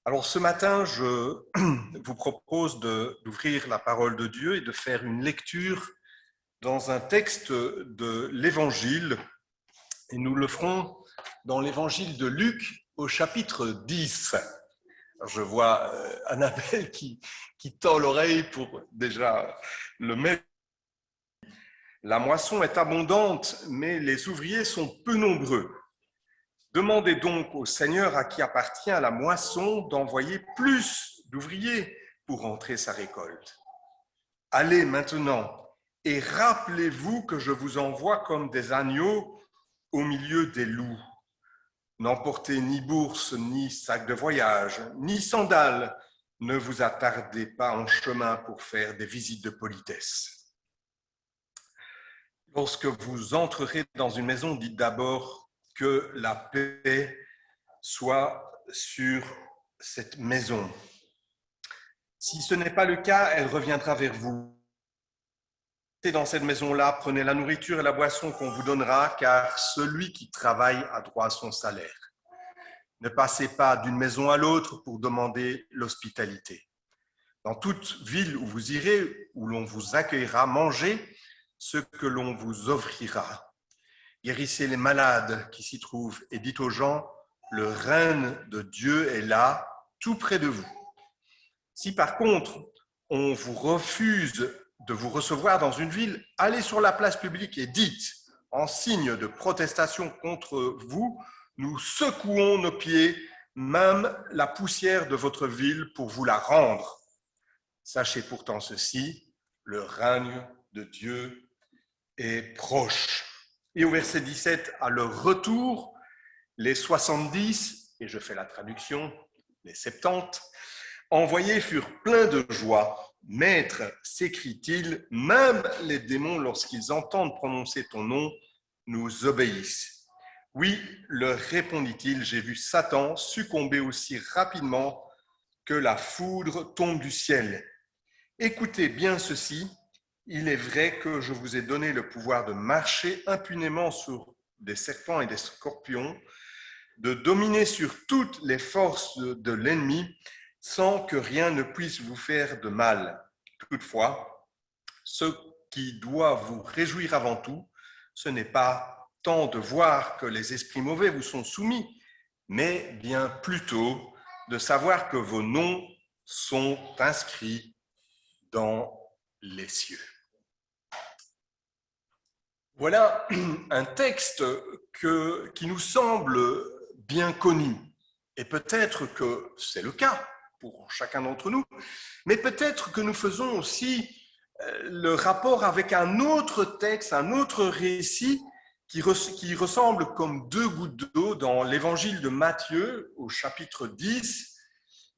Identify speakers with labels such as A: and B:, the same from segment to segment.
A: Alors ce matin, je vous propose d'ouvrir la parole de Dieu et de faire une lecture dans un texte de l'Évangile. Et nous le ferons dans l'Évangile de Luc au chapitre 10. Alors je vois Annabelle qui tend l'oreille pour déjà le mettre. La moisson est abondante, mais les ouvriers sont peu nombreux. Demandez donc au Seigneur à qui appartient la moisson d'envoyer plus d'ouvriers pour rentrer sa récolte. Allez maintenant et rappelez-vous que je vous envoie comme des agneaux au milieu des loups. N'emportez ni bourse, ni sac de voyage, ni sandales. Ne vous attardez pas en chemin pour faire des visites de politesse. Lorsque vous entrerez dans une maison, dites d'abord que la paix soit sur cette maison. Si ce n'est pas le cas, elle reviendra vers vous. Dans cette maison-là, prenez la nourriture et la boisson qu'on vous donnera, car celui qui travaille a droit à son salaire. Ne passez pas d'une maison à l'autre pour demander l'hospitalité. Dans toute ville où vous irez, où l'on vous accueillera, mangez ce que l'on vous offrira. Guérissez les malades qui s'y trouvent et dites aux gens, le règne de Dieu est là, tout près de vous. Si par contre, on vous refuse de vous recevoir dans une ville, allez sur la place publique et dites, en signe de protestation contre vous, nous secouons nos pieds, même la poussière de votre ville, pour vous la rendre. Sachez pourtant ceci, le règne de Dieu est proche. Et au verset 17, à leur retour, les 70, et je fais la traduction, les 70, envoyés furent pleins de joie. Maître, s'écrie-t-il, même les démons, lorsqu'ils entendent prononcer ton nom, nous obéissent. Oui, leur répondit-il, j'ai vu Satan succomber aussi rapidement que la foudre tombe du ciel. Écoutez bien ceci, il est vrai que je vous ai donné le pouvoir de marcher impunément sur des serpents et des scorpions, de dominer sur toutes les forces de l'ennemi sans que rien ne puisse vous faire de mal. Toutefois, ce qui doit vous réjouir avant tout, ce n'est pas tant de voir que les esprits mauvais vous sont soumis, mais bien plutôt de savoir que vos noms sont inscrits dans les cieux. Voilà un texte qui nous semble bien connu. Et peut-être que c'est le cas pour chacun d'entre nous, mais peut-être que nous faisons aussi le rapport avec un autre texte, un autre récit qui ressemble comme deux gouttes d'eau dans l'évangile de Matthieu au chapitre 10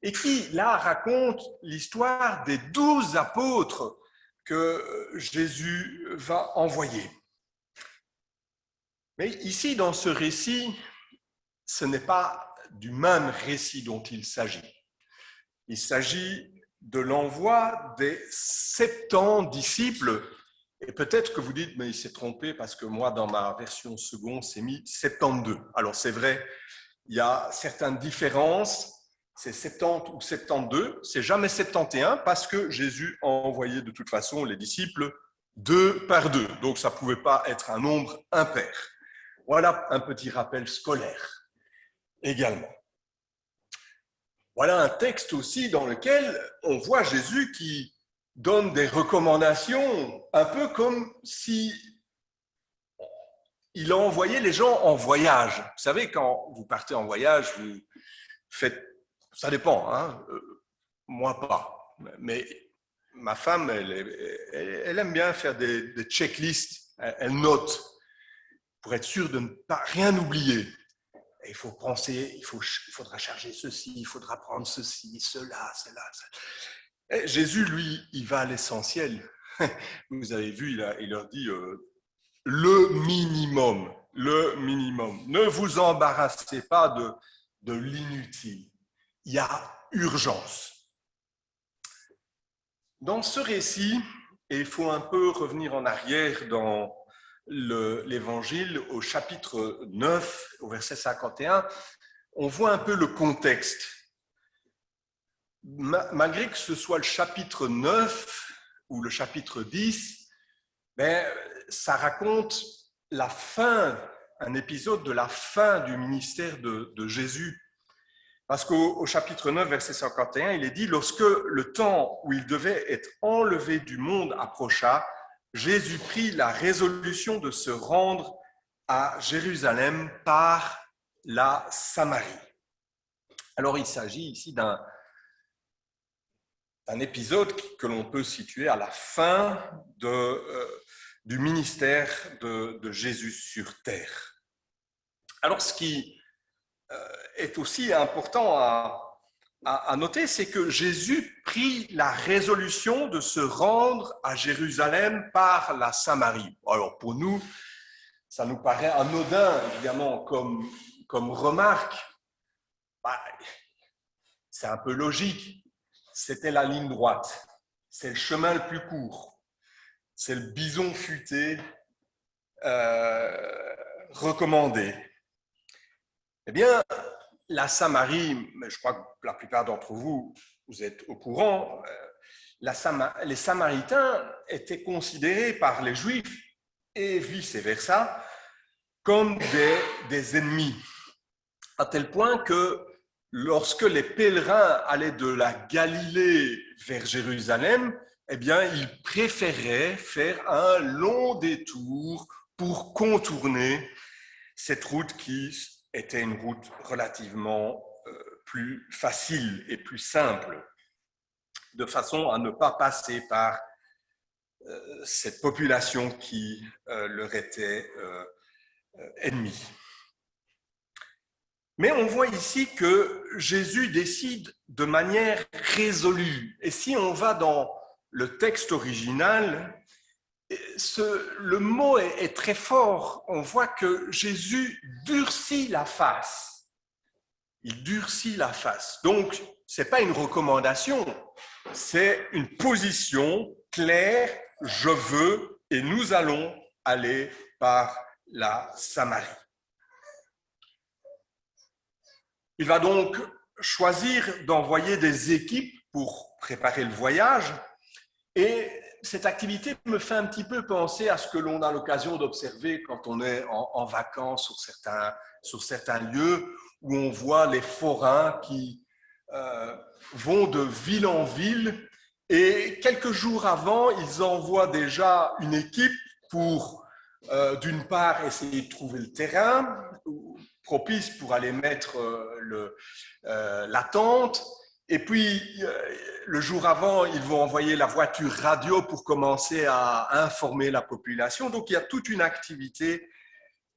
A: et qui, là, raconte l'histoire des 12 apôtres que Jésus va envoyer. Mais ici, dans ce récit, ce n'est pas du même récit dont il s'agit. Il s'agit de l'envoi des 70 disciples. Et peut-être que vous dites, mais il s'est trompé parce que moi, dans ma version seconde, c'est mis 72. Alors c'est vrai, il y a certaines différences. C'est 70 ou 72, c'est jamais 71 parce que Jésus a envoyé de toute façon les disciples deux par deux. Donc ça ne pouvait pas être un nombre impair. Voilà un petit rappel scolaire également. Voilà un texte aussi dans lequel on voit Jésus qui donne des recommandations, un peu comme si il a envoyé les gens en voyage. Vous savez, quand vous partez en voyage, vous faites, ça dépend, hein, moi pas, mais ma femme, elle aime bien faire des checklists, elle note pour être sûre de ne pas rien oublier. Et il faut penser, il faudra charger ceci, il faudra prendre ceci, cela. Et Jésus, lui, il va à l'essentiel. Vous avez vu, il leur dit le minimum. Ne vous embarrassez pas de l'inutile. Il y a urgence. Dans ce récit, et il faut un peu revenir en arrière dans l'Évangile, au chapitre 9, au verset 51, on voit un peu le contexte. malgré que ce soit le chapitre 9 ou le chapitre 10, ben, ça raconte la fin, un épisode de la fin du ministère de Jésus. Parce qu'au chapitre 9, verset 51, il est dit « Lorsque le temps où il devait être enlevé du monde approcha, Jésus prit la résolution de se rendre à Jérusalem par la Samarie. » Alors, il s'agit ici d'un épisode que l'on peut situer à la fin du ministère de Jésus sur terre. Alors, ce qui est aussi important à noter, c'est que Jésus prit la résolution de se rendre à Jérusalem par la Samarie. Alors, pour nous, ça nous paraît anodin, évidemment, comme remarque. C'est un peu logique. C'était la ligne droite. C'est le chemin le plus court. C'est le bison futé recommandé. Eh bien, la Samarie, je crois que la plupart d'entre vous, vous êtes au courant, les Samaritains étaient considérés par les Juifs et vice-versa comme des ennemis, à tel point que lorsque les pèlerins allaient de la Galilée vers Jérusalem, eh bien, ils préféraient faire un long détour pour contourner cette route qui était une route relativement plus facile et plus simple, de façon à ne pas passer par cette population qui leur était ennemie. Mais on voit ici que Jésus décide de manière résolue. Et si on va dans le texte original, le mot est très fort. On voit que Jésus durcit la face. Il durcit la face. Donc, ce n'est pas une recommandation, c'est une position claire. Je veux et nous allons aller par la Samarie. Il va donc choisir d'envoyer des équipes pour préparer le voyage et cette activité me fait un petit peu penser à ce que l'on a l'occasion d'observer quand on est en vacances sur certains lieux où on voit les forains qui vont de ville en ville et quelques jours avant, ils envoient déjà une équipe pour, d'une part, essayer de trouver le terrain propice pour aller mettre la tente. Et puis, le jour avant, ils vont envoyer la voiture radio pour commencer à informer la population. Donc, il y a toute une activité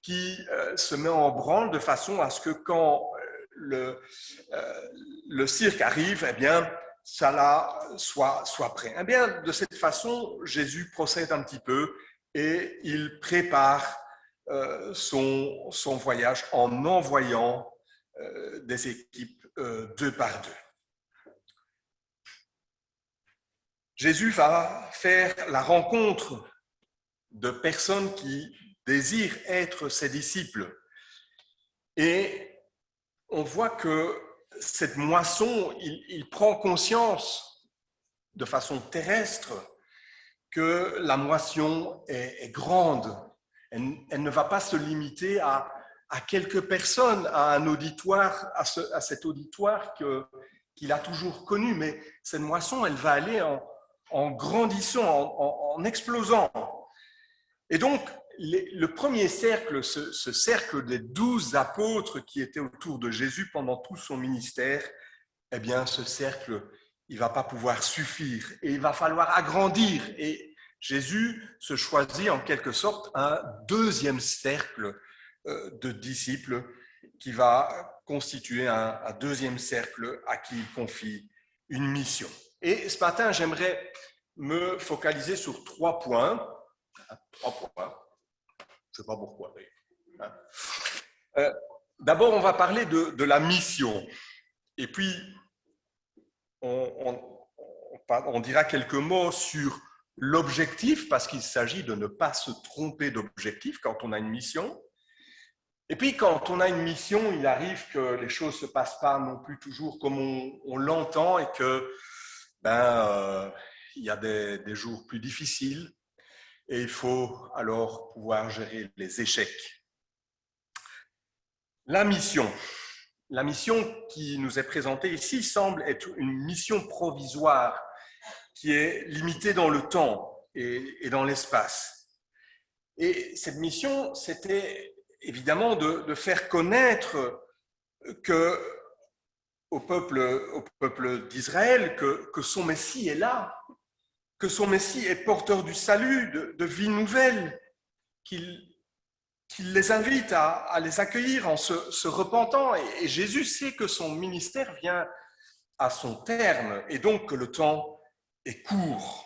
A: qui se met en branle de façon à ce que quand le cirque arrive, eh bien, ça là soit prêt. Eh bien, de cette façon, Jésus procède un petit peu et il prépare son voyage en envoyant des équipes deux par deux. Jésus va faire la rencontre de personnes qui désirent être ses disciples. Et on voit que cette moisson, il prend conscience de façon terrestre que la moisson est grande. Elle ne va pas se limiter à quelques personnes, à un auditoire, à cet auditoire qu'il a toujours connu. Mais cette moisson, elle va aller en grandissant, en explosant. Et donc, le premier cercle, ce cercle des 12 apôtres qui étaient autour de Jésus pendant tout son ministère, eh bien, ce cercle, il ne va pas pouvoir suffire et il va falloir agrandir. Et Jésus se choisit en quelque sorte un deuxième cercle de disciples qui va constituer un deuxième cercle à qui il confie une mission. Et ce matin, j'aimerais me focaliser sur 3 points. 3 points. Je ne sais pas pourquoi. D'abord, on va parler de la mission. Et puis, on dira quelques mots sur l'objectif, parce qu'il s'agit de ne pas se tromper d'objectif quand on a une mission. Et puis, quand on a une mission, il arrive que les choses ne se passent pas non plus toujours comme on l'entend et que il y a des jours plus difficiles et il faut alors pouvoir gérer les échecs. La mission qui nous est présentée ici semble être une mission provisoire qui est limitée dans le temps et dans l'espace. Et cette mission, c'était évidemment de faire connaître au peuple d'Israël que son Messie est là, que son Messie est porteur du salut, de vie nouvelle, qu'il les invite à les accueillir en se repentant. Et Jésus sait que son ministère vient à son terme et donc que le temps est court.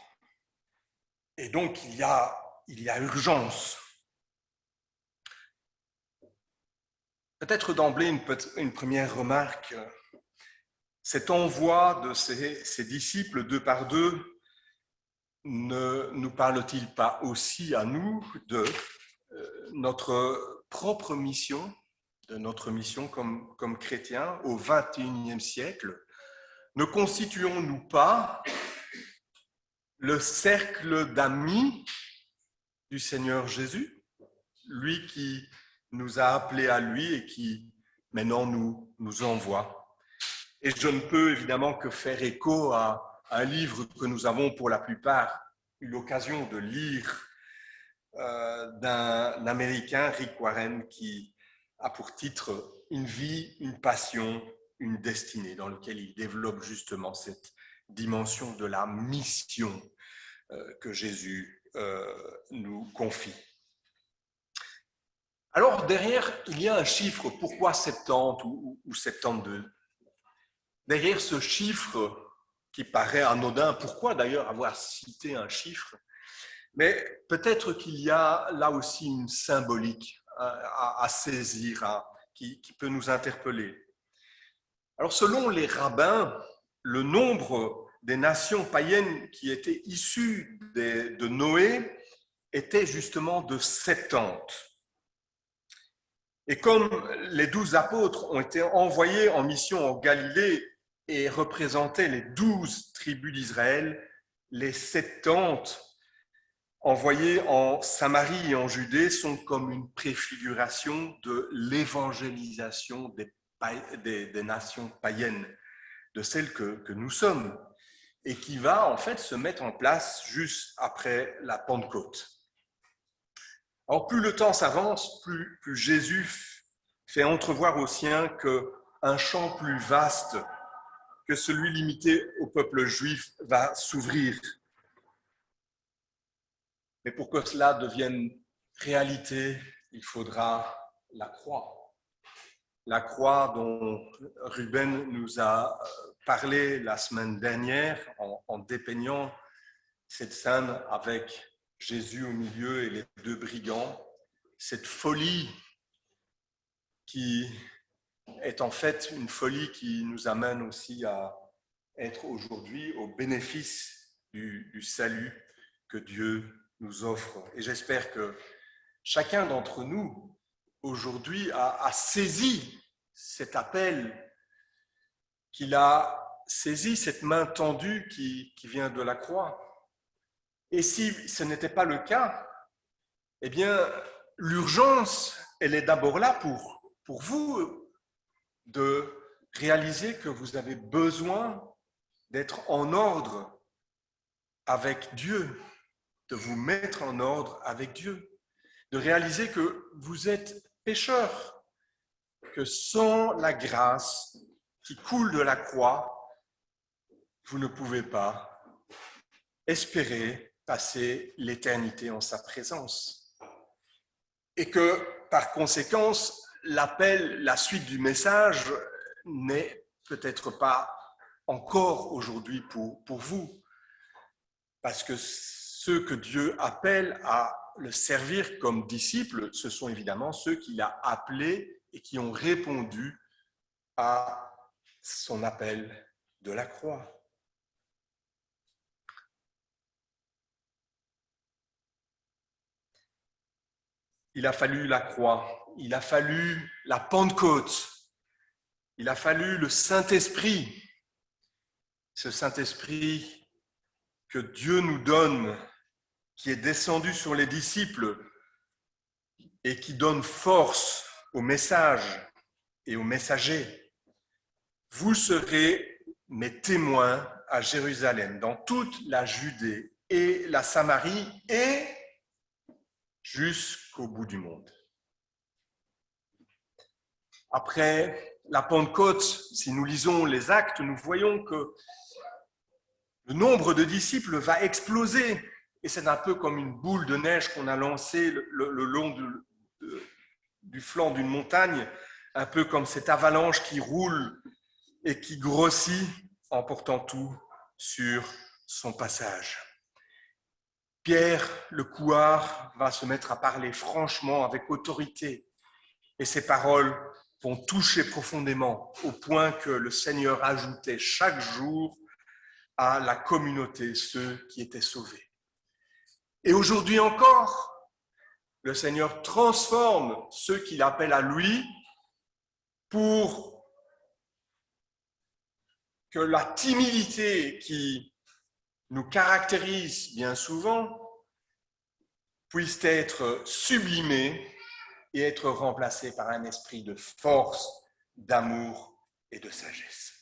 A: Et donc il y a urgence. Peut-être d'emblée une première remarque. Cet envoi de ces disciples deux par deux ne nous parle-t-il pas aussi à nous de notre propre mission, de notre mission comme chrétiens au XXIe siècle? Ne constituons-nous pas le cercle d'amis du Seigneur Jésus, lui qui nous a appelés à lui et qui maintenant nous envoie? Et je ne peux évidemment que faire écho à un livre que nous avons pour la plupart eu l'occasion de lire d'un Américain, Rick Warren, qui a pour titre « Une vie, une passion, une destinée », dans lequel il développe justement cette dimension de la mission que Jésus nous confie. Alors derrière, il y a un chiffre. Pourquoi 70 ou 72? Derrière ce chiffre qui paraît anodin, pourquoi d'ailleurs avoir cité un chiffre? Mais peut-être qu'il y a là aussi une symbolique à saisir, qui peut nous interpeller. Alors selon les rabbins, le nombre des nations païennes qui étaient issues de Noé était justement de 70. Et comme les 12 apôtres ont été envoyés en mission en Galilée et représentaient les 12 tribus d'Israël, les 70 envoyés en Samarie et en Judée sont comme une préfiguration de l'évangélisation des nations païennes, de celles que nous sommes, et qui va en fait se mettre en place juste après la Pentecôte. Alors plus le temps s'avance, plus Jésus fait entrevoir aux siens qu'un champ plus vaste que celui limité au peuple juif va s'ouvrir. Mais pour que cela devienne réalité, il faudra la croix. La croix dont Ruben nous a parlé la semaine dernière en dépeignant cette scène avec Jésus au milieu et les deux brigands, cette folie qui est en fait une folie qui nous amène aussi à être aujourd'hui au bénéfice du salut que Dieu nous offre. Et j'espère que chacun d'entre nous aujourd'hui a saisi cet appel, qu'il a saisi cette main tendue qui vient de la croix. Et si ce n'était pas le cas, eh bien, l'urgence, elle est d'abord là pour vous de réaliser que vous avez besoin d'être en ordre avec Dieu, de vous mettre en ordre avec Dieu, de réaliser que vous êtes pécheurs, que sans la grâce qui coule de la croix, vous ne pouvez pas espérer passer l'éternité en sa présence. Et que, par conséquence, l'appel, la suite du message n'est peut-être pas encore aujourd'hui pour vous. Parce que ceux que Dieu appelle à le servir comme disciples, ce sont évidemment ceux qu'il a appelés et qui ont répondu à son appel de la croix. il a fallu la croix, il a fallu la Pentecôte, il a fallu le Saint-Esprit, ce Saint-Esprit que Dieu nous donne, qui est descendu sur les disciples et qui donne force au message et aux messagers. Vous serez mes témoins à Jérusalem, dans toute la Judée et la Samarie et jusqu'au bout du monde. Après la Pentecôte, si nous lisons les Actes, nous voyons que le nombre de disciples va exploser. Et c'est un peu comme une boule de neige qu'on a lancée le long du flanc d'une montagne, un peu comme cette avalanche qui roule et qui grossit en portant tout sur son passage. Pierre, le couard, va se mettre à parler franchement, avec autorité. Et ses paroles vont toucher profondément, au point que le Seigneur ajoutait chaque jour à la communauté ceux qui étaient sauvés. Et aujourd'hui encore, le Seigneur transforme ceux qu'il appelle à lui pour que la timidité qui nous caractérise bien souvent puisse être sublimée et être remplacée par un esprit de force, d'amour et de sagesse.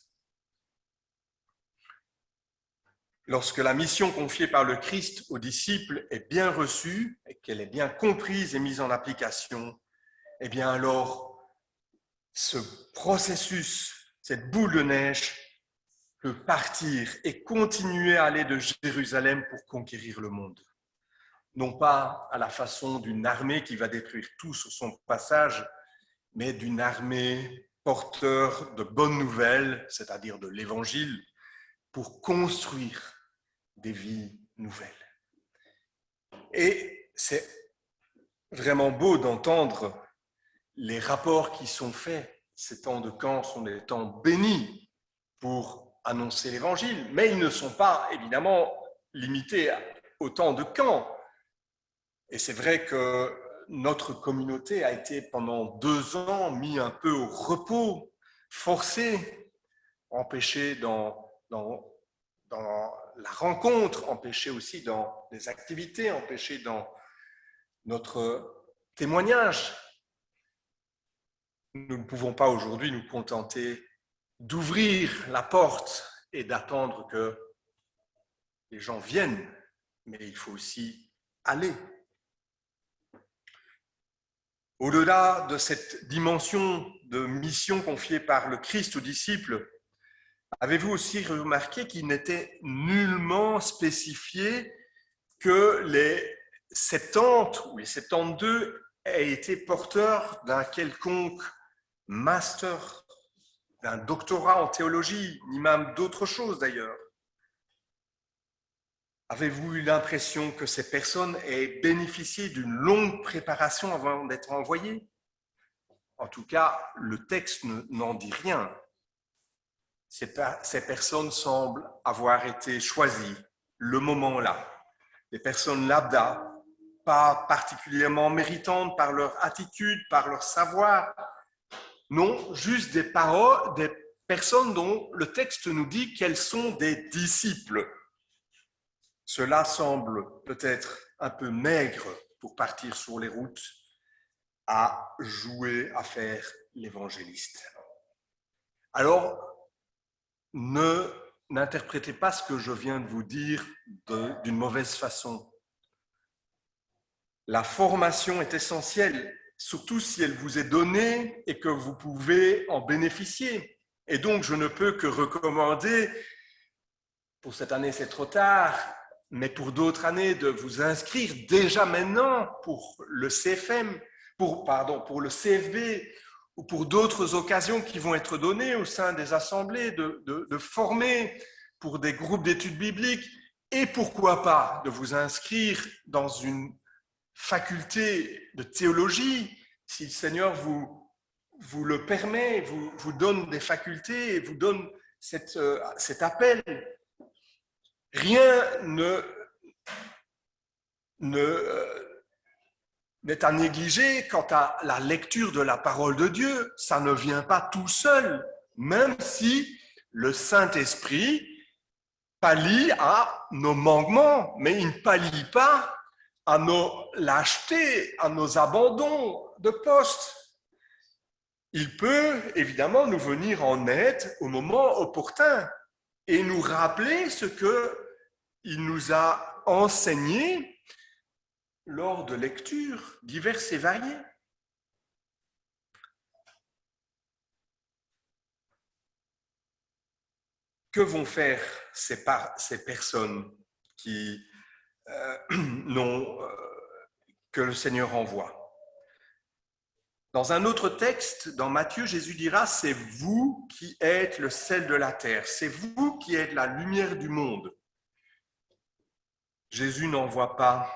A: Lorsque la mission confiée par le Christ aux disciples est bien reçue et qu'elle est bien comprise et mise en application, eh bien alors, ce processus, cette boule de neige peut partir et continuer à aller de Jérusalem pour conquérir le monde. Non pas à la façon d'une armée qui va détruire tout sur son passage, mais d'une armée porteur de bonnes nouvelles, c'est-à-dire de l'Évangile, pour construire des vies nouvelles. Et c'est vraiment beau d'entendre les rapports qui sont faits. Ces temps de camp sont des temps bénis pour annoncer l'Évangile, mais ils ne sont pas évidemment limités au temps de camp. Et c'est vrai que notre communauté a été pendant 2 ans mis un peu au repos, forcée, empêchée dans la rencontre, empêchée aussi dans des activités, empêchée dans notre témoignage. Nous ne pouvons pas aujourd'hui nous contenter d'ouvrir la porte et d'attendre que les gens viennent, mais il faut aussi aller. Au-delà de cette dimension de mission confiée par le Christ aux disciples, avez-vous aussi remarqué qu'il n'était nullement spécifié que les 70 ou les 72 aient été porteurs d'un quelconque master, d'un doctorat en théologie, ni même d'autre chose d'ailleurs? Avez-vous eu l'impression que ces personnes aient bénéficié d'une longue préparation avant d'être envoyées? En tout cas, le texte n'en dit rien. Ces personnes semblent avoir été choisies le moment-là. Des personnes lambda, pas particulièrement méritantes par leur attitude, par leur savoir. Non, juste des personnes dont le texte nous dit qu'elles sont des disciples. Cela semble peut-être un peu maigre pour partir sur les routes à jouer, à faire l'évangéliste. Alors, n'interprétez pas ce que je viens de vous dire d'une mauvaise façon. La formation est essentielle, surtout si elle vous est donnée et que vous pouvez en bénéficier. Et donc, je ne peux que recommander, pour cette année c'est trop tard, mais pour d'autres années, de vous inscrire déjà maintenant pour le CFM, pour le CFB, ou pour d'autres occasions qui vont être données au sein des assemblées, de former pour des groupes d'études bibliques, et pourquoi pas de vous inscrire dans une faculté de théologie, si le Seigneur vous le permet, vous donne des facultés et vous donne cet appel. Rien ne n'est à négliger quant à la lecture de la parole de Dieu. Ça ne vient pas tout seul, même si le Saint-Esprit pallie à nos manquements, mais il ne pallie pas à nos lâchetés, à nos abandons de poste. Il peut évidemment nous venir en aide au moment opportun et nous rappeler ce qu'il nous a enseigné lors de lectures diverses et variées. Que vont faire ces personnes qui que le Seigneur envoie? Dans un autre texte, dans Matthieu, Jésus dira « C'est vous qui êtes le sel de la terre, c'est vous qui êtes la lumière du monde. » Jésus n'envoie pas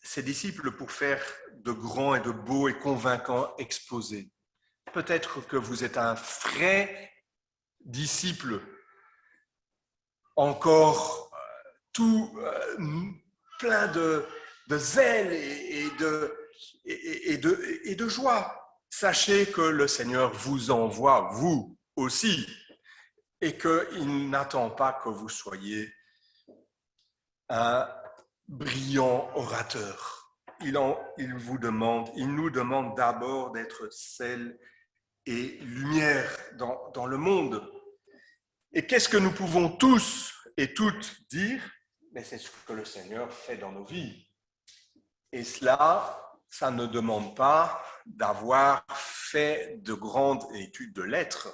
A: ses disciples pour faire de grands et de beaux et convaincants exposés. Peut-être que vous êtes un vrai disciple, encore tout plein de zèle et de joie. Sachez que le Seigneur vous envoie, vous aussi, et qu'il n'attend pas que vous soyez un brillant orateur. Il nous demande d'abord d'être sel et lumière dans le monde. Et qu'est-ce que nous pouvons tous et toutes dire? Mais c'est ce que le Seigneur fait dans nos vies. Et cela, ça ne demande pas d'avoir fait de grandes études de lettres.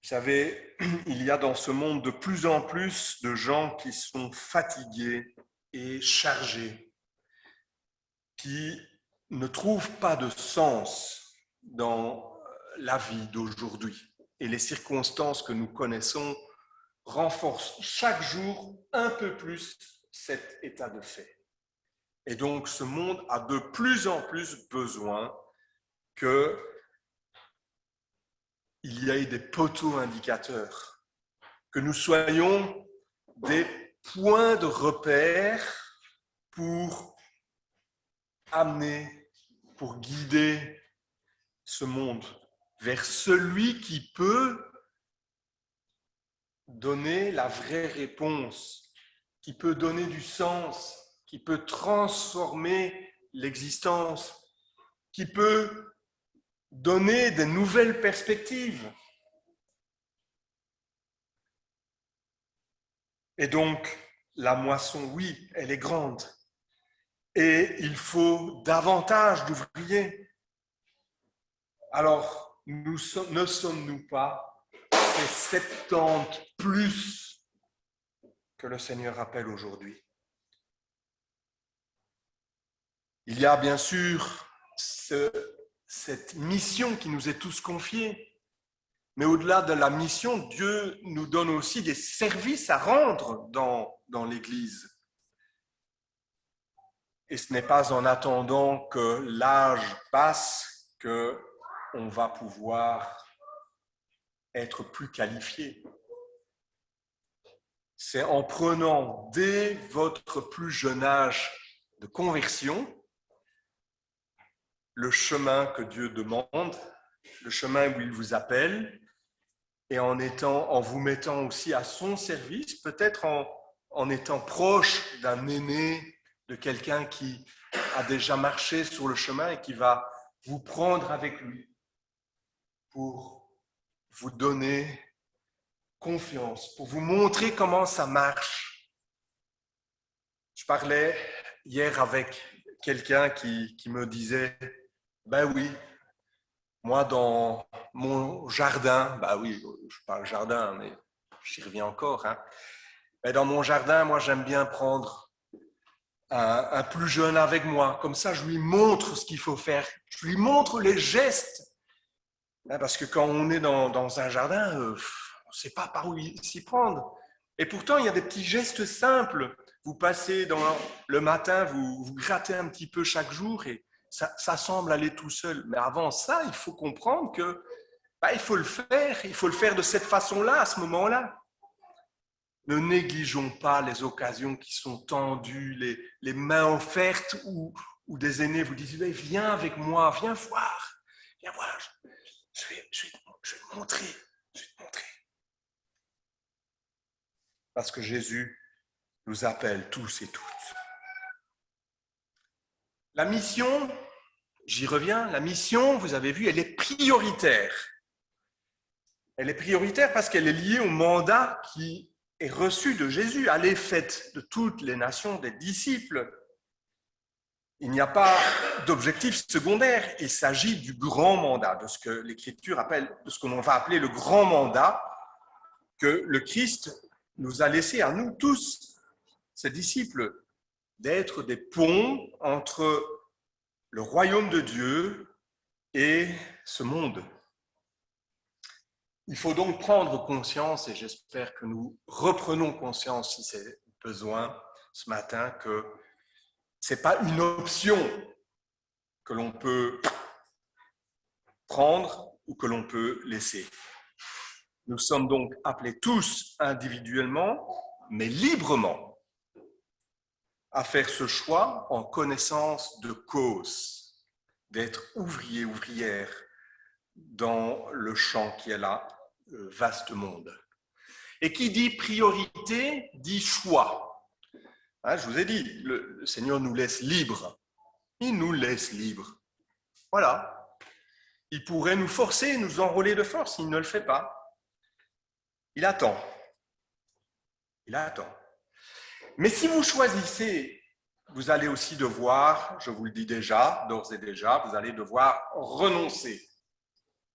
A: Vous savez, il y a dans ce monde de plus en plus de gens qui sont fatigués et chargés, qui ne trouvent pas de sens dans la vie d'aujourd'hui. Et les circonstances que nous connaissons renforcent chaque jour un peu plus cet état de fait. Et donc, ce monde a de plus en plus besoin qu'il y ait des poteaux indicateurs, que nous soyons des points de repère pour amener, pour guider ce monde vers celui qui peut donner la vraie réponse, qui peut donner du sens, qui peut transformer l'existence, qui peut donner de nouvelles perspectives. Et donc, la moisson, oui, elle est grande. Et il faut davantage d'ouvriers. Alors, ne sommes-nous pas ces 70 plus que le Seigneur appelle aujourd'hui? Il y a bien sûr cette mission qui nous est tous confiée, mais au-delà de la mission, Dieu nous donne aussi des services à rendre dans l'Église. Et ce n'est pas en attendant que l'âge passe qu'on va pouvoir être plus qualifié. C'est en prenant dès votre plus jeune âge de conversion le chemin que Dieu demande, le chemin où il vous appelle, et en vous mettant aussi à son service, peut-être en étant proche d'un aîné, de quelqu'un qui a déjà marché sur le chemin et qui va vous prendre avec lui pour vous donner confiance, pour vous montrer comment ça marche. Je parlais hier avec quelqu'un qui me disait « Ben oui, moi dans mon jardin, ben oui, je parle jardin, mais j'y reviens encore, hein. Mais dans mon jardin, moi j'aime bien prendre un plus jeune avec moi. Comme ça, je lui montre ce qu'il faut faire. Je lui montre les gestes. Parce que quand on est dans un jardin, on ne sait pas par où s'y prendre. Et pourtant, il y a des petits gestes simples. Vous passez le matin, vous grattez un petit peu chaque jour et ça semble aller tout seul. Mais avant ça, il faut comprendre que il faut le faire. Il faut le faire de cette façon-là, à ce moment-là. Ne négligeons pas les occasions qui sont tendues, les mains offertes où des aînés vous disent hey, viens avec moi, viens voir, je vais te montrer, je vais te montrer. Parce que Jésus nous appelle tous et toutes. La mission, j'y reviens, la mission, vous avez vu, elle est prioritaire. Elle est prioritaire parce qu'elle est liée au mandat qui est reçu de Jésus. Allez, faites de toutes les nations des disciples. Il n'y a pas d'objectif secondaire. Il s'agit du grand mandat, de ce que l'Écriture appelle, de ce que l'on va appeler le grand mandat que le Christ nous a laissé à nous tous, ses disciples, d'être des ponts entre le royaume de Dieu et ce monde. Il faut donc prendre conscience, et j'espère que nous reprenons conscience, si c'est besoin, ce matin, que ce n'est pas une option que l'on peut prendre ou que l'on peut laisser. Nous sommes donc appelés tous individuellement, mais librement, à faire ce choix en connaissance de cause, d'être ouvriers, ouvrières dans le champ qui est là, le vaste monde. Et qui dit priorité, dit choix. Hein, je vous ai dit, le Seigneur nous laisse libres. Il nous laisse libres. Voilà. Il pourrait nous forcer, nous enrôler de force. Il ne le fait pas. Il attend. Il attend. Mais si vous choisissez, vous allez aussi devoir, je vous le dis déjà, d'ores et déjà, vous allez devoir renoncer.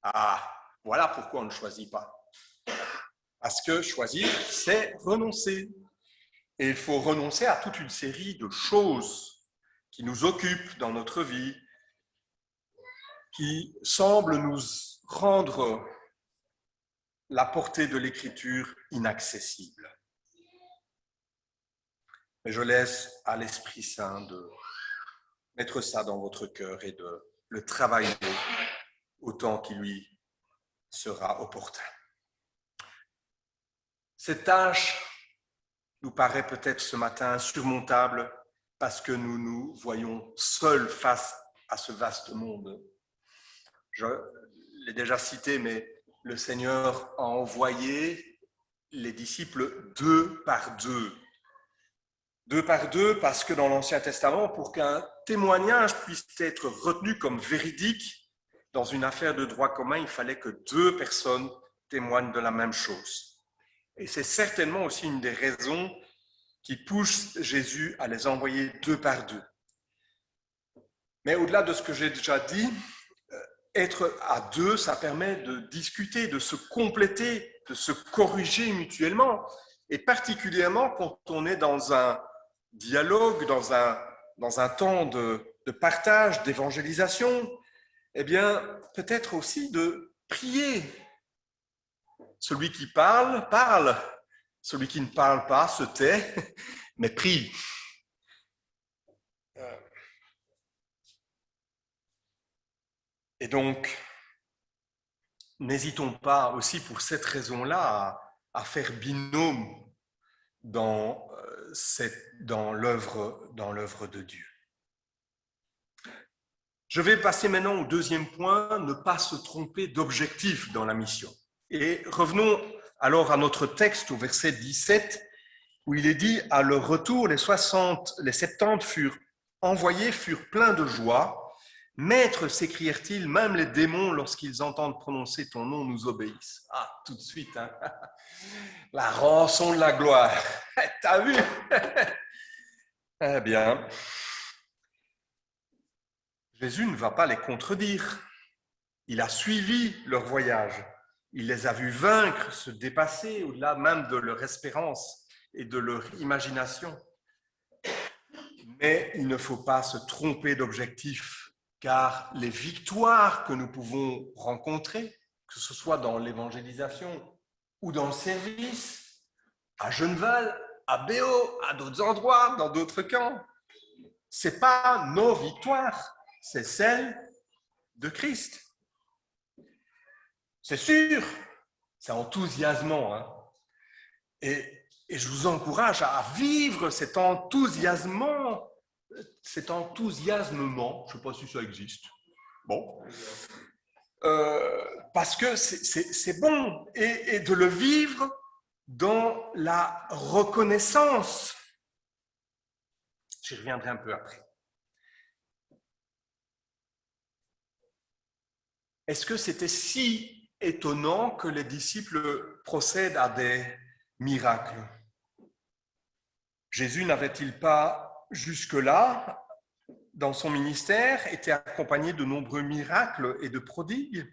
A: Ah, voilà pourquoi on ne choisit pas. Parce que choisir, c'est renoncer. Et il faut renoncer à toute une série de choses qui nous occupent dans notre vie, qui semblent nous rendre la portée de l'Écriture inaccessible. Mais je laisse à l'Esprit Saint de mettre ça dans votre cœur et de le travailler autant qu'il lui sera opportun. Cette tâche nous paraît peut-être ce matin insurmontable parce que nous nous voyons seuls face à ce vaste monde. Je l'ai déjà cité, mais le Seigneur a envoyé les disciples deux par deux. Deux par deux parce que dans l'Ancien Testament, pour qu'un témoignage puisse être retenu comme véridique dans une affaire de droit commun, il fallait que deux personnes témoignent de la même chose. Et c'est certainement aussi une des raisons qui pousse Jésus à les envoyer deux par deux. Mais au-delà de ce que j'ai déjà dit, être à deux, ça permet de discuter, de se compléter, de se corriger mutuellement. Et particulièrement quand on est dans un dialogue, dans un temps de partage, d'évangélisation, eh bien, peut-être aussi de prier. Celui qui parle, parle. Celui qui ne parle pas se tait, mais prie. Et donc, n'hésitons pas aussi pour cette raison-là à faire binôme dans l'œuvre de Dieu. Je vais passer maintenant au deuxième point, ne pas se tromper d'objectif dans la mission. Et revenons alors à notre texte au verset 17, où il est dit « À leur retour, les 70 furent envoyés, furent pleins de joie. Maître, s'écrièrent-ils, même les démons, lorsqu'ils entendent prononcer ton nom, nous obéissent. » Ah, tout de suite, hein. La rançon de la gloire. T'as vu? Eh bien, Jésus ne va pas les contredire. Il a suivi leur voyage. Il les a vus vaincre, se dépasser au-delà même de leur espérance et de leur imagination. Mais il ne faut pas se tromper d'objectif, car les victoires que nous pouvons rencontrer, que ce soit dans l'évangélisation ou dans le service, à Genneval, à Béo, à d'autres endroits, dans d'autres camps, ce n'est pas nos victoires, c'est celles de Christ. C'est sûr, c'est enthousiasmant, hein. Et Et je vous encourage à vivre cet enthousiasmement, je ne sais pas si ça existe. Bon. Parce que c'est bon, et de le vivre dans la reconnaissance. J'y reviendrai un peu après. Est-ce que c'était si étonnant que les disciples procèdent à des miracles? Jésus n'avait-il pas jusque-là, dans son ministère, été accompagné de nombreux miracles et de prodigues?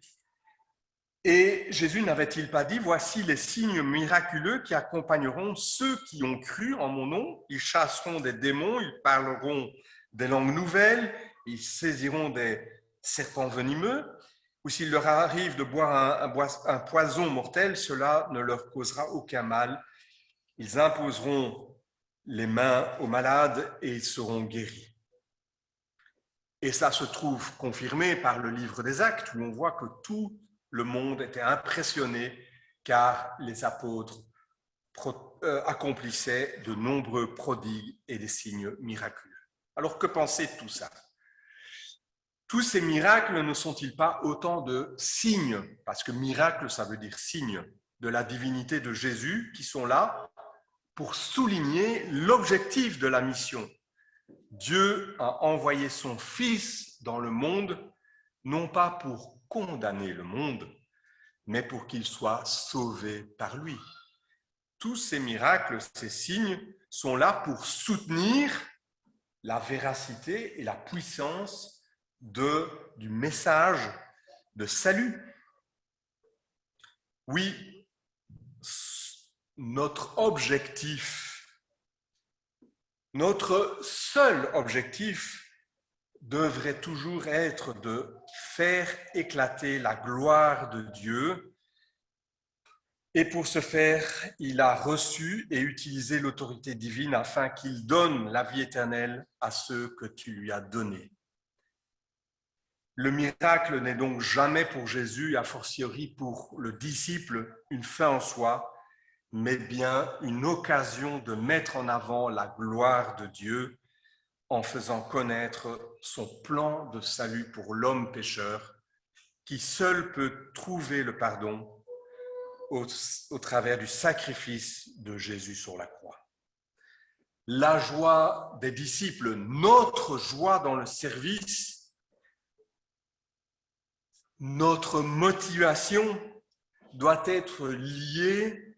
A: Et Jésus n'avait-il pas dit, voici les signes miraculeux qui accompagneront ceux qui ont cru en mon nom, ils chasseront des démons, ils parleront des langues nouvelles, ils saisiront des serpents venimeux, ou s'il leur arrive de boire un poison mortel, cela ne leur causera aucun mal. Ils imposeront les mains aux malades et ils seront guéris. Et ça se trouve confirmé par le livre des Actes, où on voit que tout le monde était impressionné car les apôtres accomplissaient de nombreux prodigues et des signes miraculeux. Alors que penser de tout ça? Tous ces miracles ne sont-ils pas autant de signes, parce que miracle, ça veut dire signe, de la divinité de Jésus, qui sont là pour souligner l'objectif de la mission? Dieu a envoyé son Fils dans le monde, non pas pour condamner le monde, mais pour qu'il soit sauvé par lui. Tous ces miracles, ces signes, sont là pour soutenir la véracité et la puissance du message de salut. Oui, notre seul objectif devrait toujours être de faire éclater la gloire de Dieu. Et pour ce faire, il a reçu et utilisé l'autorité divine afin qu'il donne la vie éternelle à ceux que tu lui as donnés. Le miracle n'est donc jamais pour Jésus, a fortiori pour le disciple, une fin en soi, mais bien une occasion de mettre en avant la gloire de Dieu en faisant connaître son plan de salut pour l'homme pécheur, qui seul peut trouver le pardon au travers du sacrifice de Jésus sur la croix. La joie des disciples, notre joie dans le service, notre motivation doit être liée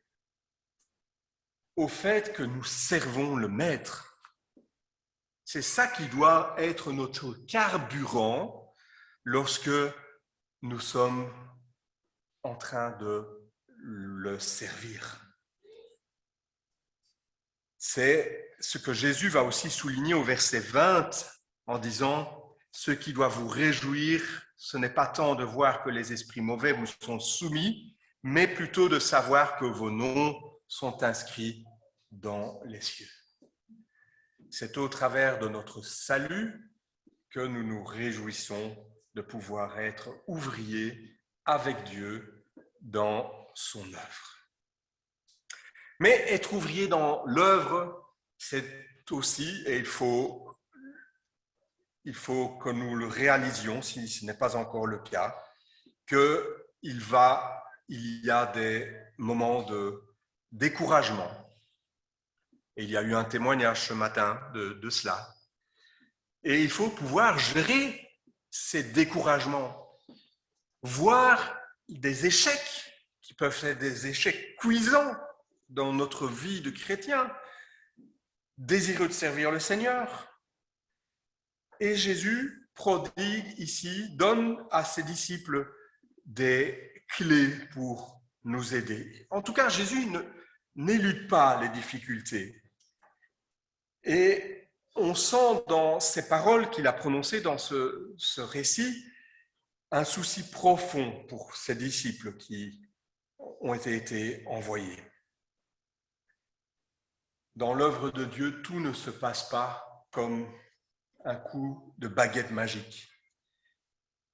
A: au fait que nous servons le Maître. C'est ça qui doit être notre carburant lorsque nous sommes en train de le servir. C'est ce que Jésus va aussi souligner au verset 20 en disant « Ce qui doit vous réjouir, ce n'est pas tant de voir que les esprits mauvais vous sont soumis, mais plutôt de savoir que vos noms sont inscrits dans les cieux. » C'est au travers de notre salut que nous nous réjouissons de pouvoir être ouvriers avec Dieu dans son œuvre. Mais être ouvrier dans l'œuvre, c'est aussi, et il faut que nous le réalisions, si ce n'est pas encore le cas, qu'il y a des moments de découragement. Et il y a eu un témoignage ce matin de cela. Et il faut pouvoir gérer ces découragements, voir des échecs qui peuvent être des échecs cuisants dans notre vie de chrétien, désireux de servir le Seigneur. Et Jésus prodigue ici, donne à ses disciples des clés pour nous aider. En tout cas, Jésus n'élude pas les difficultés. Et on sent dans ces paroles qu'il a prononcées dans ce récit un souci profond pour ses disciples qui ont été envoyés. Dans l'œuvre de Dieu, tout ne se passe pas comme un coup de baguette magique.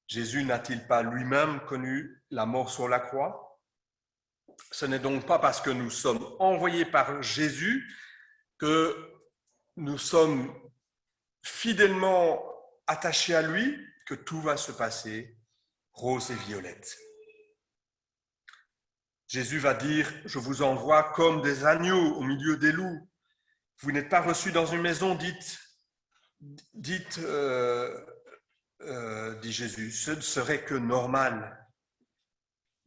A: Jésus n'a-t-il pas lui-même connu la mort sur la croix? Ce n'est donc pas parce que nous sommes envoyés par Jésus que nous sommes fidèlement attachés à lui que tout va se passer rose et violette. Jésus va dire, je vous envoie comme des agneaux au milieu des loups. Vous n'êtes pas reçus dans une maison dite dit Jésus, ce ne serait que normal.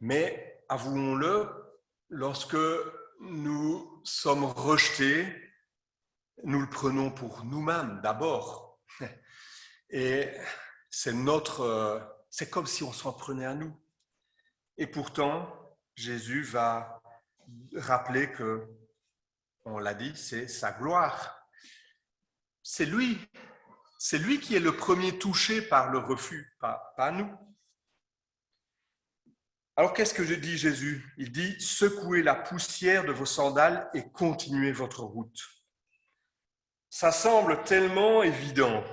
A: Mais avouons-le, lorsque nous sommes rejetés, nous le prenons pour nous-mêmes d'abord. Et c'est comme si on s'en prenait à nous. Et pourtant, Jésus va rappeler que, on l'a dit, c'est sa gloire. C'est lui qui est le premier touché par le refus, pas nous. Alors qu'est-ce que dit Jésus? Il dit, secouez la poussière de vos sandales et continuez votre route. Ça semble tellement évident,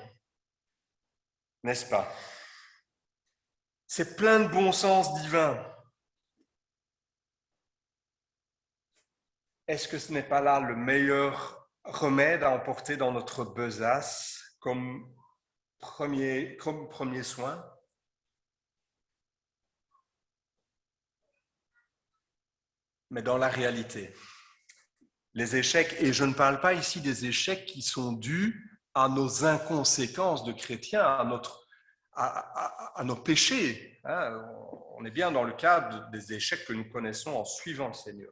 A: n'est-ce pas? C'est plein de bon sens divin. Est-ce que ce n'est pas là le meilleur remède à emporter dans notre besace comme premier soin? Mais dans la réalité, les échecs, et je ne parle pas ici des échecs qui sont dus à nos inconséquences de chrétiens, à nos péchés. Hein. On est bien dans le cadre des échecs que nous connaissons en suivant le Seigneur.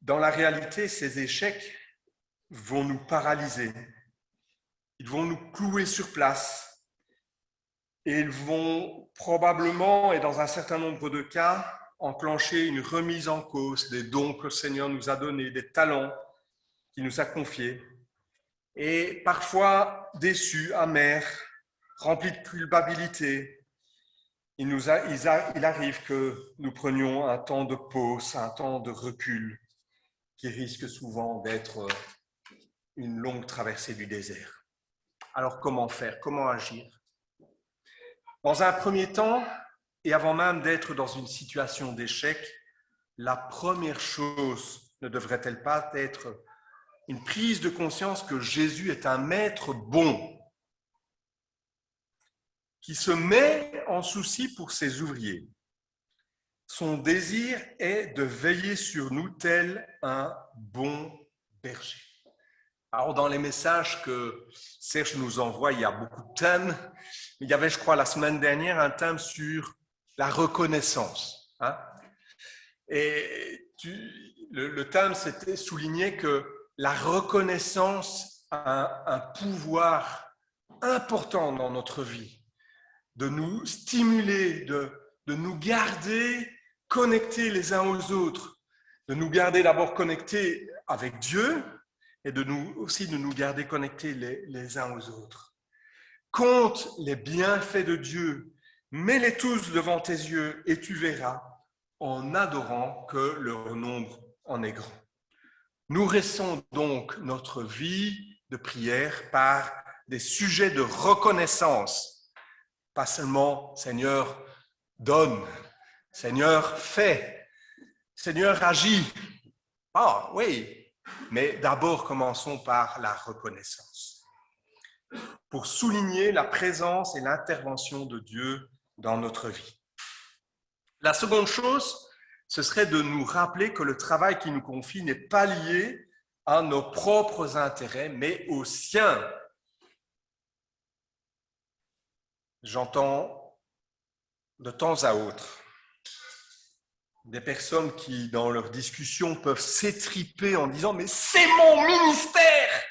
A: Dans la réalité, ces échecs vont nous paralyser. Ils vont nous clouer sur place. Et ils vont probablement, et dans un certain nombre de cas, enclencher une remise en cause des dons que le Seigneur nous a donnés, des talents qu'il nous a confiés. Et parfois déçus, amers, remplis de culpabilité, il arrive que nous prenions un temps de pause, un temps de recul, qui risque souvent d'être une longue traversée du désert. Alors comment faire? Comment agir? Dans un premier temps, et avant même d'être dans une situation d'échec, la première chose ne devrait-elle pas être une prise de conscience que Jésus est un maître bon, qui se met en souci pour ses ouvriers. Son désir est de veiller sur nous tel un bon berger. Alors, dans les messages que Serge nous envoie, il y a beaucoup de thèmes. Il y avait, je crois, la semaine dernière, un thème sur la reconnaissance. Hein? Et le thème, c'était souligner que la reconnaissance a un pouvoir important dans notre vie, de nous stimuler, de nous garder connectés les uns aux autres, de nous garder d'abord connectés avec Dieu et aussi de nous garder connectés les uns aux autres. Compte les bienfaits de Dieu, mets-les tous devant tes yeux et tu verras en adorant que leur nombre en est grand. Nourrissons donc notre vie de prière par des sujets de reconnaissance. Pas seulement, Seigneur, donne, Seigneur, fais, Seigneur, agis. Ah oui, mais d'abord commençons par la reconnaissance. Pour souligner la présence et l'intervention de Dieu dans notre vie. La seconde chose, ce serait de nous rappeler que le travail qui nous confie n'est pas lié à nos propres intérêts, mais aux siens. J'entends de temps à autre des personnes qui, dans leur discussion, peuvent s'étriper en disant « mais c'est mon ministère !»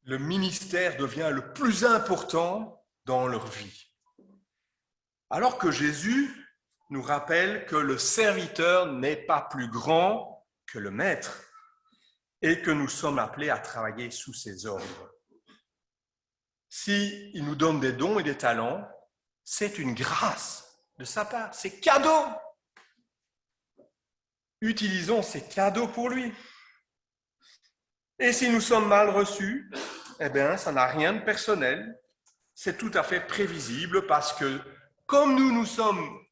A: Le ministère devient le plus important dans leur vie. Alors que Jésus nous rappelle que le serviteur n'est pas plus grand que le maître et que nous sommes appelés à travailler sous ses ordres. S'il nous donne des dons et des talents, c'est une grâce de sa part, c'est cadeau. Utilisons ces cadeaux pour lui. Et si nous sommes mal reçus, eh bien, ça n'a rien de personnel. C'est tout à fait prévisible parce que comme nous sommes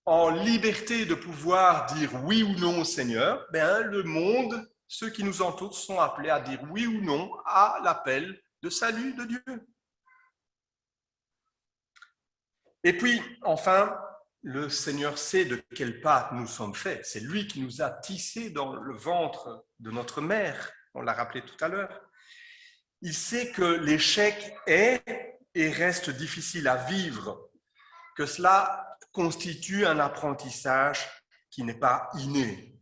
A: en liberté de pouvoir dire oui ou non au Seigneur, ben, le monde, ceux qui nous entourent, sont appelés à dire oui ou non à l'appel de salut de Dieu. Et puis, enfin, le Seigneur sait de quelle pâte nous sommes faits. C'est lui qui nous a tissés dans le ventre de notre mère, on l'a rappelé tout à l'heure. Il sait que l'échec est et reste difficile à vivre, que cela constitue un apprentissage qui n'est pas inné.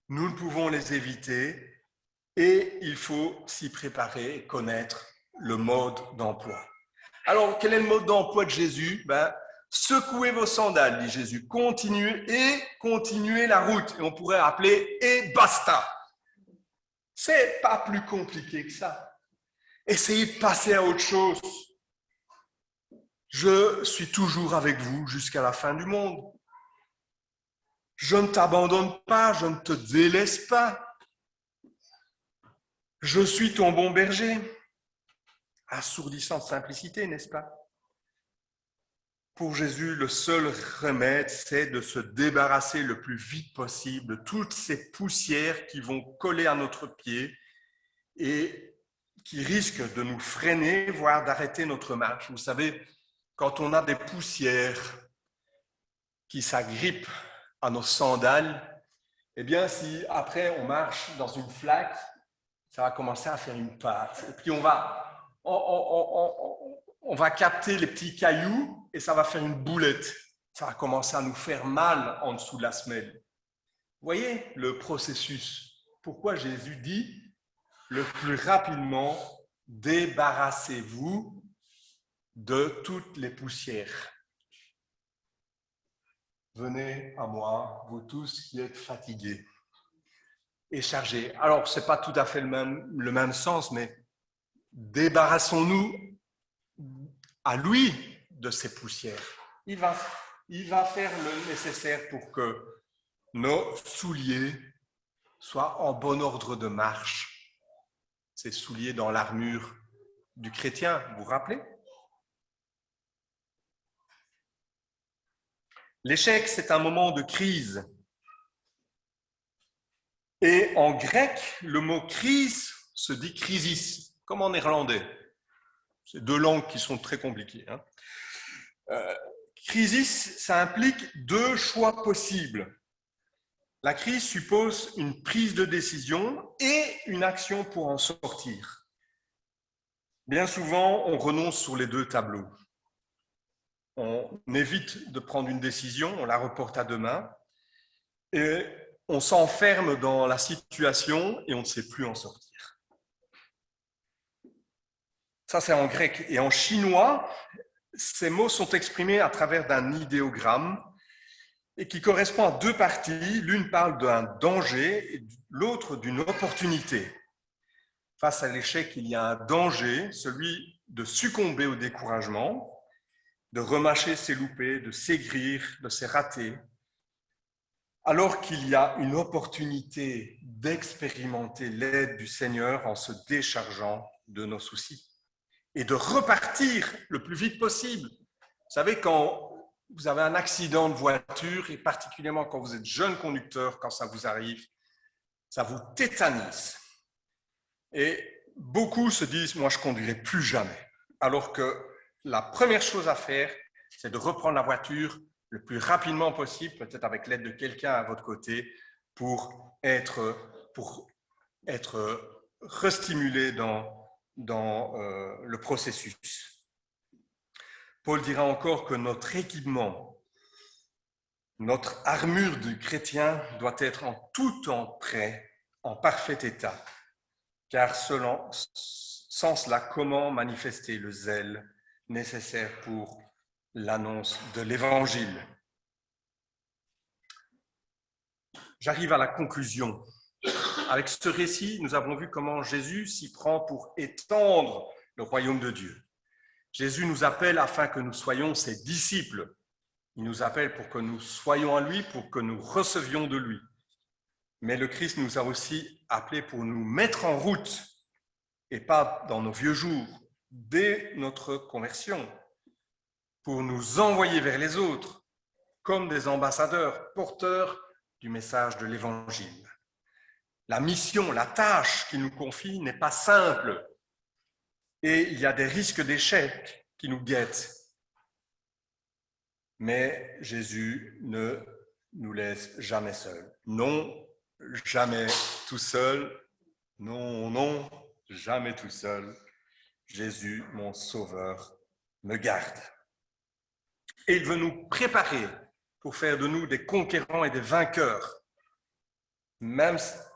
A: Nous ne pouvons les éviter et il faut s'y préparer et connaître le mode d'emploi. Alors, quel est le mode d'emploi de Jésus? Secouez vos sandales, dit Jésus. Continuez la route. Et on pourrait appeler et basta. C'est pas plus compliqué que ça. Essayez de passer à autre chose. Je suis toujours avec vous jusqu'à la fin du monde. Je ne t'abandonne pas, je ne te délaisse pas. Je suis ton bon berger. Assourdissante simplicité, n'est-ce pas? Pour Jésus, le seul remède, c'est de se débarrasser le plus vite possible de toutes ces poussières qui vont coller à notre pied et qui risquent de nous freiner, voire d'arrêter notre marche. Vous savez, quand on a des poussières qui s'agrippent à nos sandales, eh bien, si après on marche dans une flaque, ça va commencer à faire une pâte. Et puis on va capter les petits cailloux et ça va faire une boulette. Ça va commencer à nous faire mal en dessous de la semelle. Vous voyez le processus. Pourquoi Jésus dit le plus rapidement, débarrassez-vous de toutes les poussières. Venez à moi, vous tous qui êtes fatigués et chargés. Alors, ce n'est pas tout à fait le même sens, mais débarrassons-nous à lui de ces poussières. Il va faire le nécessaire pour que nos souliers soient en bon ordre de marche. Ces souliers dans l'armure du chrétien, vous vous rappelez? L'échec, c'est un moment de crise. Et en grec, le mot crise se dit crisis, comme en néerlandais. C'est deux langues qui sont très compliquées. Crisis, ça implique deux choix possibles. La crise suppose une prise de décision et une action pour en sortir. Bien souvent, on renonce sur les deux tableaux. On évite de prendre une décision, on la reporte à demain, et on s'enferme dans la situation et on ne sait plus en sortir. Ça, c'est en grec. Et en chinois, ces mots sont exprimés à travers d'un idéogramme et qui correspond à deux parties. L'une parle d'un danger et l'autre d'une opportunité. Face à l'échec, il y a un danger, celui de succomber au découragement, de remâcher ses loupés, de s'aigrir, de ses ratés, alors qu'il y a une opportunité d'expérimenter l'aide du Seigneur en se déchargeant de nos soucis et de repartir le plus vite possible. Vous savez, quand vous avez un accident de voiture, et particulièrement quand vous êtes jeune conducteur, quand ça vous arrive, ça vous tétanise. Et beaucoup se disent, moi je ne conduirai plus jamais. Alors que la première chose à faire, c'est de reprendre la voiture le plus rapidement possible, peut-être avec l'aide de quelqu'un à votre côté, pour être restimulé dans le processus. Paul dira encore que notre équipement, notre armure du chrétien doit être en tout temps prêt, en parfait état, car sans cela, comment manifester le zèle nécessaire pour l'annonce de l'Évangile? J'arrive à la conclusion. Avec ce récit, nous avons vu comment Jésus s'y prend pour étendre le royaume de Dieu. Jésus nous appelle afin que nous soyons ses disciples. Il nous appelle pour que nous soyons à lui, pour que nous recevions de lui. Mais le Christ nous a aussi appelés pour nous mettre en route, et pas dans nos vieux jours, dès notre conversion, pour nous envoyer vers les autres comme des ambassadeurs porteurs du message de l'Évangile. La mission, la tâche qu'il nous confie n'est pas simple et il y a des risques d'échec qui nous guettent. Mais Jésus ne nous laisse jamais seuls. Non, jamais tout seul. Non, non, jamais tout seul. Jésus, mon Sauveur, me garde. Et il veut nous préparer pour faire de nous des conquérants et des vainqueurs.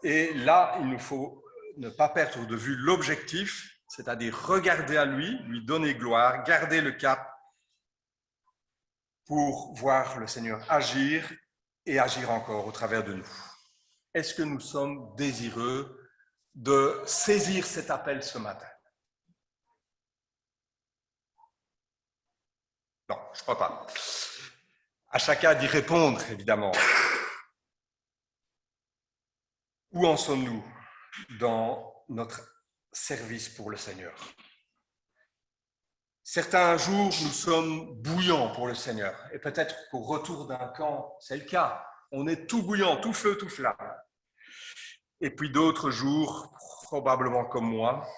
A: Et là, il nous faut ne pas perdre de vue l'objectif, c'est-à-dire regarder à lui donner gloire, garder le cap pour voir le Seigneur agir et agir encore au travers de nous. Est-ce que nous sommes désireux de saisir cet appel ce matin? Non, je ne crois pas. À chacun d'y répondre, évidemment. Où en sommes-nous dans notre service pour le Seigneur? Certains jours, nous sommes bouillants pour le Seigneur. Et peut-être qu'au retour d'un camp, c'est le cas. On est tout bouillant, tout feu, tout flamme. Et puis d'autres jours, probablement comme moi,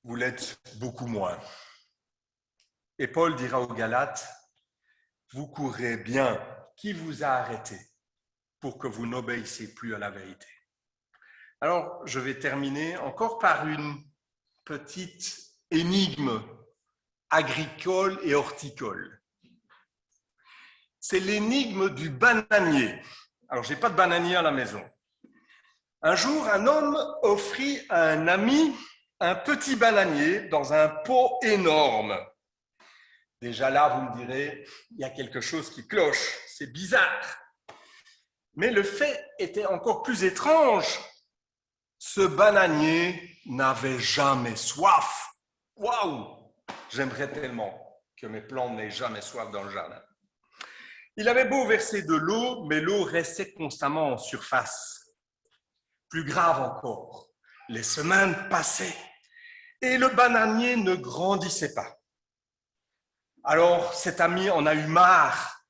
A: vous l'êtes beaucoup moins. Et Paul dira aux Galates, vous courez bien, qui vous a arrêté pour que vous n'obéissiez plus à la vérité? Alors, je vais terminer encore par une petite énigme agricole et horticole. C'est l'énigme du bananier. Alors, je n'ai pas de bananier à la maison. Un jour, un homme offrit à un ami un petit bananier dans un pot énorme. Déjà là, vous me direz, il y a quelque chose qui cloche, c'est bizarre. Mais le fait était encore plus étrange. Ce bananier n'avait jamais soif. Waouh! J'aimerais tellement que mes plantes n'aient jamais soif dans le jardin. Il avait beau verser de l'eau, mais l'eau restait constamment en surface. Plus grave encore, les semaines passaient et le bananier ne grandissait pas. Alors cet ami en a eu marre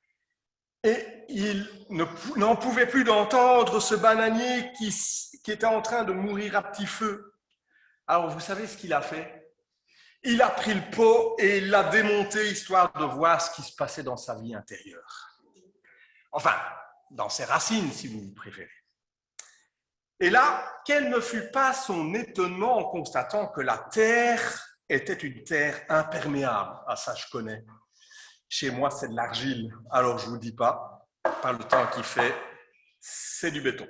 A: et il n'en pouvait plus d'entendre ce bananier qui était en train de mourir à petit feu. Alors vous savez ce qu'il a fait? Il a pris le pot et il l'a démonté histoire de voir ce qui se passait dans sa vie intérieure. Enfin, dans ses racines si vous préférez. Et là, quel ne fut pas son étonnement en constatant que la terre était une terre imperméable. Ah ça je connais. Chez moi c'est de l'argile, alors je ne vous dis pas, par le temps qu'il fait, c'est du béton.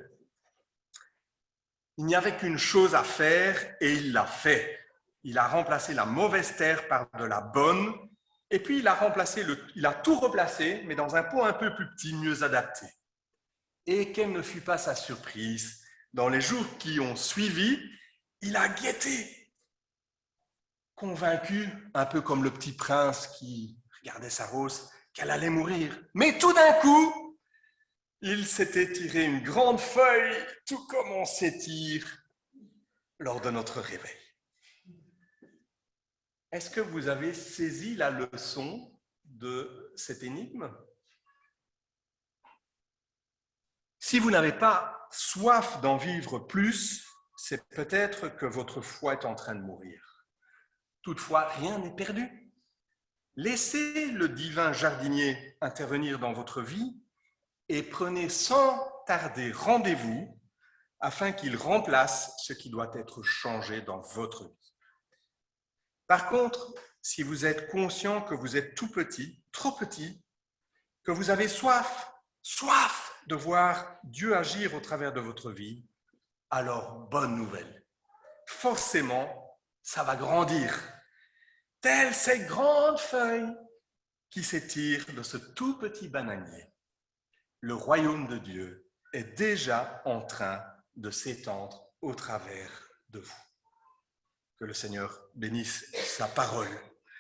A: Il n'y avait qu'une chose à faire et il l'a fait. Il a remplacé la mauvaise terre par de la bonne et puis il a tout replacé, mais dans un pot un peu plus petit, mieux adapté. Et quelle ne fut pas sa surprise? Dans les jours qui ont suivi, il a guetté, convaincu, un peu comme le petit prince qui regardait sa rose, qu'elle allait mourir. Mais tout d'un coup, il s'était tiré une grande feuille, tout comme on s'étire lors de notre réveil. Est-ce que vous avez saisi la leçon de cette énigme? Si vous n'avez pas soif d'en vivre plus, c'est peut-être que votre foi est en train de mourir. Toutefois, rien n'est perdu. Laissez le divin jardinier intervenir dans votre vie et prenez sans tarder rendez-vous afin qu'il remplace ce qui doit être changé dans votre vie. Par contre, si vous êtes conscient que vous êtes tout petit, trop petit, que vous avez soif de voir Dieu agir au travers de votre vie, alors bonne nouvelle. Forcément, ça va grandir. Telles ces grandes feuilles qui s'étirent de ce tout petit bananier. Le royaume de Dieu est déjà en train de s'étendre au travers de vous. Que le Seigneur bénisse sa parole.